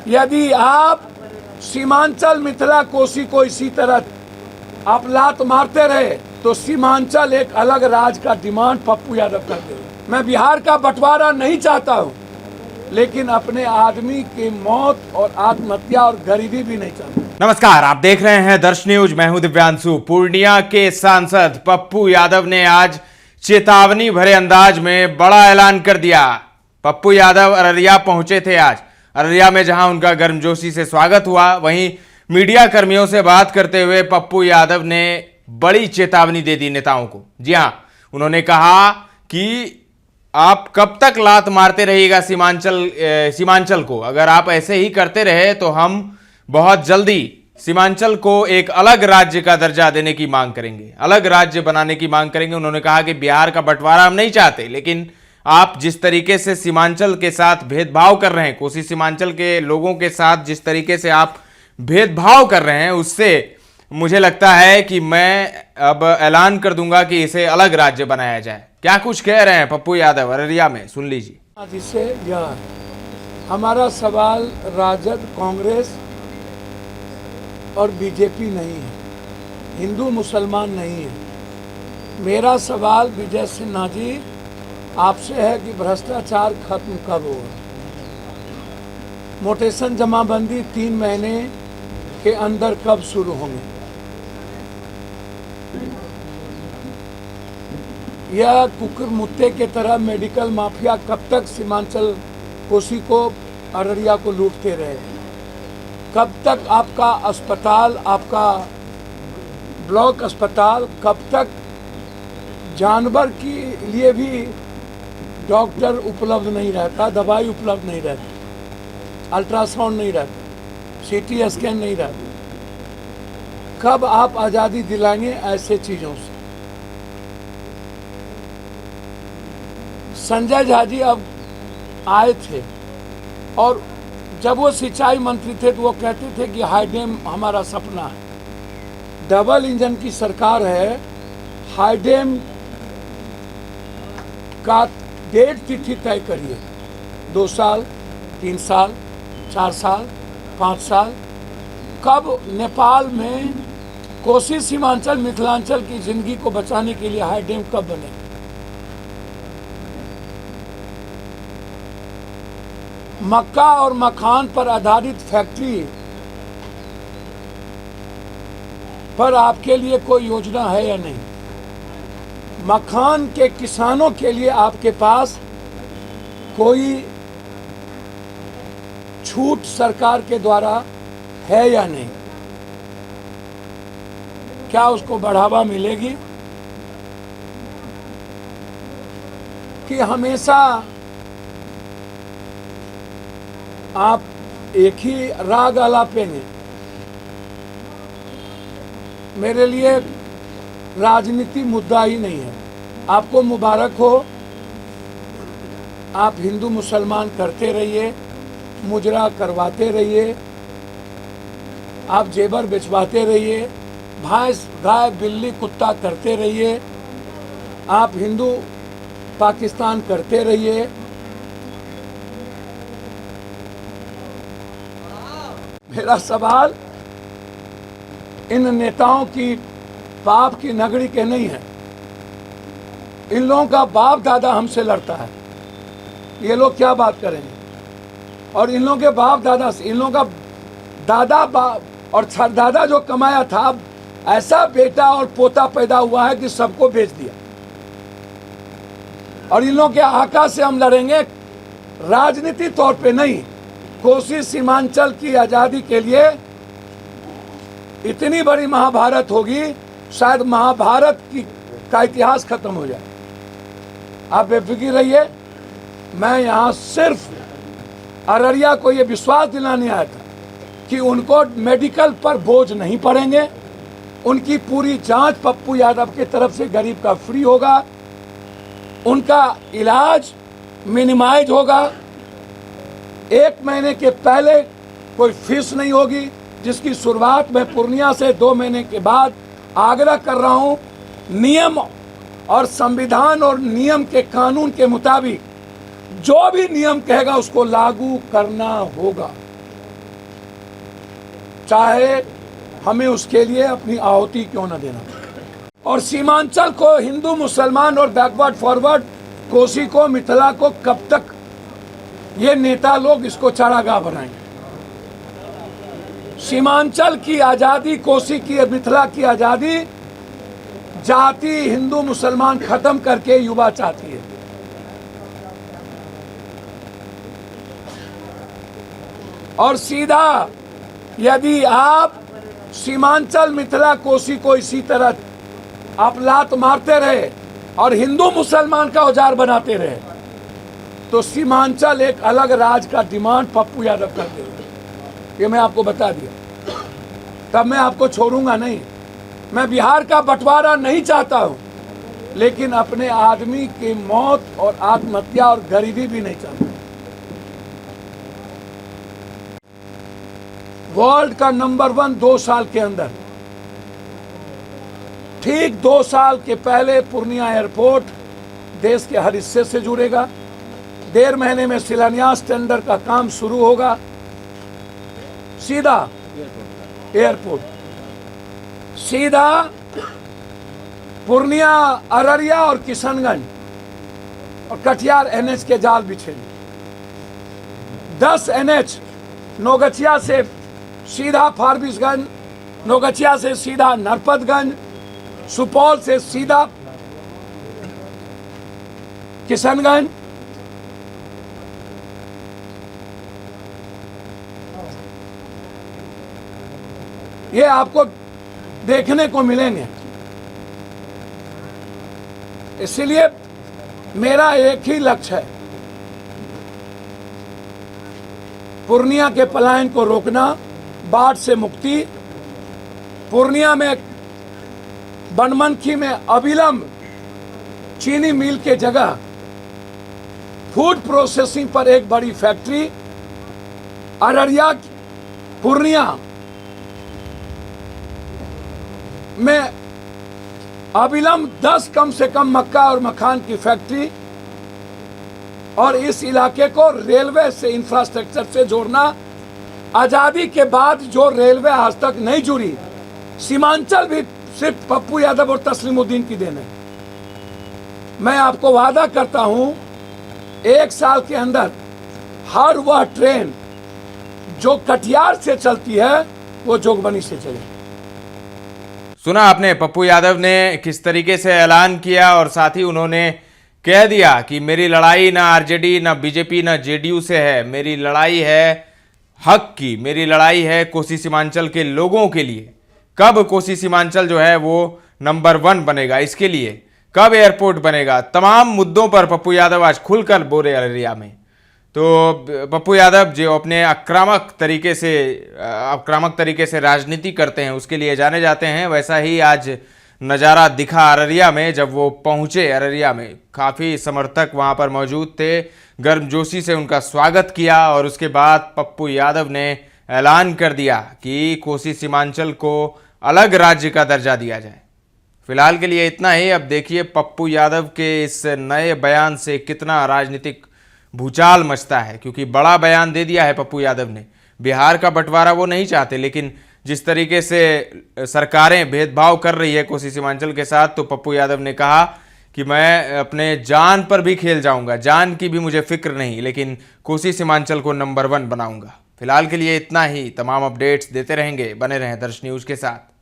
यदि आप सीमांचल मिथिला कोसी को इसी तरह आप लात मारते रहे तो सीमांचल एक अलग राज्य का डिमांड पप्पू यादव कर दे। मैं बिहार का बंटवारा नहीं चाहता हूं, लेकिन अपने आदमी की मौत और आत्महत्या और गरीबी भी नहीं चाहता। नमस्कार, आप देख रहे हैं दर्श न्यूज। मैं हूं दिव्यांशु। पूर्णिया के सांसद पप्पू यादव ने आज चेतावनी भरे अंदाज में बड़ा ऐलान कर दिया। पप्पू यादव अररिया पहुंचे थे। आज अररिया में जहां उनका गर्मजोशी से स्वागत हुआ, वहीं मीडिया कर्मियों से बात करते हुए पप्पू यादव ने बड़ी चेतावनी दे दी नेताओं को। जी हां, उन्होंने कहा कि आप कब तक लात मारते रहिएगा सीमांचल को। अगर आप ऐसे ही करते रहे तो हम बहुत जल्दी सीमांचल को एक अलग राज्य का दर्जा देने की मांग करेंगे, अलग राज्य बनाने की मांग करेंगे। उन्होंने कहा कि बिहार का बंटवारा हम नहीं चाहते, लेकिन आप जिस तरीके से सीमांचल के साथ भेदभाव कर रहे हैं, कोसी सीमांचल के लोगों के साथ जिस तरीके से आप भेदभाव कर रहे हैं, उससे मुझे लगता है कि मैं अब ऐलान कर दूंगा कि इसे अलग राज्य बनाया जाए। क्या कुछ कह रहे हैं पप्पू यादव अररिया में, सुन लीजिए। जिससे यह हमारा सवाल राजद, कांग्रेस और बीजेपी नहीं है, हिंदू मुसलमान नहीं है। मेरा सवाल विजय सिन्हा जी आपसे है कि भ्रष्टाचार खत्म कब होगा। मोटेशन जमाबंदी 3 महीने के अंदर कब शुरू होंगे। यह कुकुर मुत्ते के तरह मेडिकल माफिया कब तक सीमांचल कोसी को, अररिया को लूटते रहे। कब तक आपका अस्पताल, आपका ब्लॉक अस्पताल, कब तक जानवर के लिए भी डॉक्टर उपलब्ध नहीं रहता, दवाई उपलब्ध नहीं रहती, अल्ट्रासाउंड नहीं रहता, सीटी स्कैन नहीं रहता। कब आप आज़ादी दिलाएंगे ऐसे चीज़ों से। संजय झा जी अब आए थे और जब वो सिंचाई मंत्री थे तो वो कहते थे कि हाई डैम हमारा सपना है। डबल इंजन की सरकार है, हाई डैम का डेट तिथि तय करिए। 2 साल, 3 साल, 4 साल, 5 साल। कब नेपाल में कोसी सीमांचल मिथिलांचल की जिंदगी को बचाने के लिए हाई डैम कब बने। मक्का और मखान पर आधारित फैक्ट्री पर आपके लिए कोई योजना है या नहीं। मखान के किसानों के लिए आपके पास कोई छूट सरकार के द्वारा है या नहीं। क्या उसको बढ़ावा मिलेगी कि हमेशा आप एक ही राग आलापेंगे। मेरे लिए राजनीति मुद्दा ही नहीं है। आपको मुबारक हो, आप हिंदू मुसलमान करते रहिए, मुजरा करवाते रहिए, आप जेबर बेचवाते रहिए, भैंस, गाय, बिल्ली, कुत्ता करते रहिए, आप हिंदू पाकिस्तान करते रहिए। मेरा सवाल इन नेताओं की पाप की नगरी के नहीं है। इन लोगों का बाप दादा हमसे लड़ता है, ये लोग क्या बात करेंगे। और इन लोगों के बाप दादा से, इन लोगों का दादा बाप और छरदादा जो कमाया था, ऐसा बेटा और पोता पैदा हुआ है कि सबको बेच दिया। और इन लोगों के आका से हम लड़ेंगे राजनीतिक तौर पे नहीं। कोसी सीमांचल की आजादी के लिए इतनी बड़ी महाभारत होगी, शायद महाभारत का इतिहास खत्म हो जाए। आप बेफिक्र रहिए। मैं यहाँ सिर्फ अररिया को ये विश्वास दिलाने आया था कि उनको मेडिकल पर बोझ नहीं पड़ेंगे। उनकी पूरी जांच पप्पू यादव के तरफ से गरीब का फ्री होगा, उनका इलाज मिनिमाइज होगा। 1 महीने के पहले कोई फीस नहीं होगी, जिसकी शुरुआत मैं पूर्णिया से 2 महीने के बाद आग्रह कर रहा हूं। नियम और संविधान और नियम के कानून के मुताबिक जो भी नियम कहेगा उसको लागू करना होगा। चाहे हमें उसके लिए अपनी आहुति क्यों न देना। और सीमांचल को हिंदू मुसलमान और बैकवर्ड फॉरवर्ड, कोसी को, मिथिला को कब तक ये नेता लोग इसको चारागाह बनाएंगे। सीमांचल की आजादी, कोसी की, मिथिला की आजादी जाति हिंदू मुसलमान खत्म करके युवा चाहती है। और सीधा यदि आप सीमांचल, मिथिला, कोसी को इसी तरह आप लात मारते रहे और हिंदू मुसलमान का औजार बनाते रहे तो सीमांचल एक अलग राज का डिमांड पप्पू यादव करते हुए, ये मैं आपको बता दिया। तब मैं आपको छोड़ूंगा नहीं। मैं बिहार का बंटवारा नहीं चाहता हूं, लेकिन अपने आदमी की मौत और आत्महत्या और गरीबी भी नहीं चाहता। वर्ल्ड का नंबर 1 2 साल के अंदर, ठीक 2 साल के पहले पूर्णिया एयरपोर्ट देश के हर हिस्से से जुड़ेगा। 1.5 महीने में शिलान्यास टेंडर का काम शुरू होगा। सीधा एयरपोर्ट, सीधा पूर्णिया, अररिया और किशनगंज और कटिहार एनएच के जाल बिछेंगे। 10 एनएच, नौगछिया से सीधा फारबिसगंज, नौगछिया से सीधा नरपतगंज, सुपौल से सीधा किशनगंज, ये आपको देखने को मिलेंगे। इसलिए मेरा एक ही लक्ष्य है, पूर्णिया के पलायन को रोकना, बाढ़ से मुक्ति, पूर्णिया में बनमनखी में अविलंब चीनी मिल के जगह फूड प्रोसेसिंग पर एक बड़ी फैक्ट्री, अररिया, पूर्णिया में अविलंब 10 कम से कम मक्का और मखान की फैक्ट्री, और इस इलाके को रेलवे से, इंफ्रास्ट्रक्चर से जोड़ना। आजादी के बाद जो रेलवे आज तक नहीं जुड़ी, सीमांचल भी सिर्फ पप्पू यादव और तस्लीमुद्दीन की देन है। मैं आपको वादा करता हूं 1 साल के अंदर हर वह ट्रेन जो कटिहार से चलती है वो जोगबनी से चलेगी। सुना आपने पप्पू यादव ने किस तरीके से ऐलान किया, और साथ ही उन्होंने कह दिया कि मेरी लड़ाई ना आरजेडी, ना बीजेपी, ना जेडीयू से है, मेरी लड़ाई है हक की, मेरी लड़ाई है कोसी सीमांचल के लोगों के लिए। कब कोसी सीमांचल जो है वो नंबर 1 बनेगा, इसके लिए कब एयरपोर्ट बनेगा, तमाम मुद्दों पर पप्पू यादव आज खुलकर बोले अररिया में। तो पप्पू यादव जो अपने आक्रामक तरीके से राजनीति करते हैं, उसके लिए जाने जाते हैं, वैसा ही आज नज़ारा दिखा अररिया में। जब वो पहुंचे अररिया में, काफ़ी समर्थक वहां पर मौजूद थे, गर्मजोशी से उनका स्वागत किया, और उसके बाद पप्पू यादव ने ऐलान कर दिया कि कोसी सीमांचल को अलग राज्य का दर्जा दिया जाए। फिलहाल के लिए इतना ही। अब देखिए पप्पू यादव के इस नए बयान से कितना राजनीतिक भूचाल मचता है, क्योंकि बड़ा बयान दे दिया है पप्पू यादव ने। बिहार का बंटवारा वो नहीं चाहते, लेकिन जिस तरीके से सरकारें भेदभाव कर रही है कोसी सीमांचल के साथ, तो पप्पू यादव ने कहा कि मैं अपने जान पर भी खेल जाऊंगा, जान की भी मुझे फिक्र नहीं, लेकिन कोसी सीमांचल को नंबर 1 बनाऊंगा। फिलहाल के लिए इतना ही। तमाम अपडेट्स देते रहेंगे, बने रहें दर्श न्यूज़ के साथ।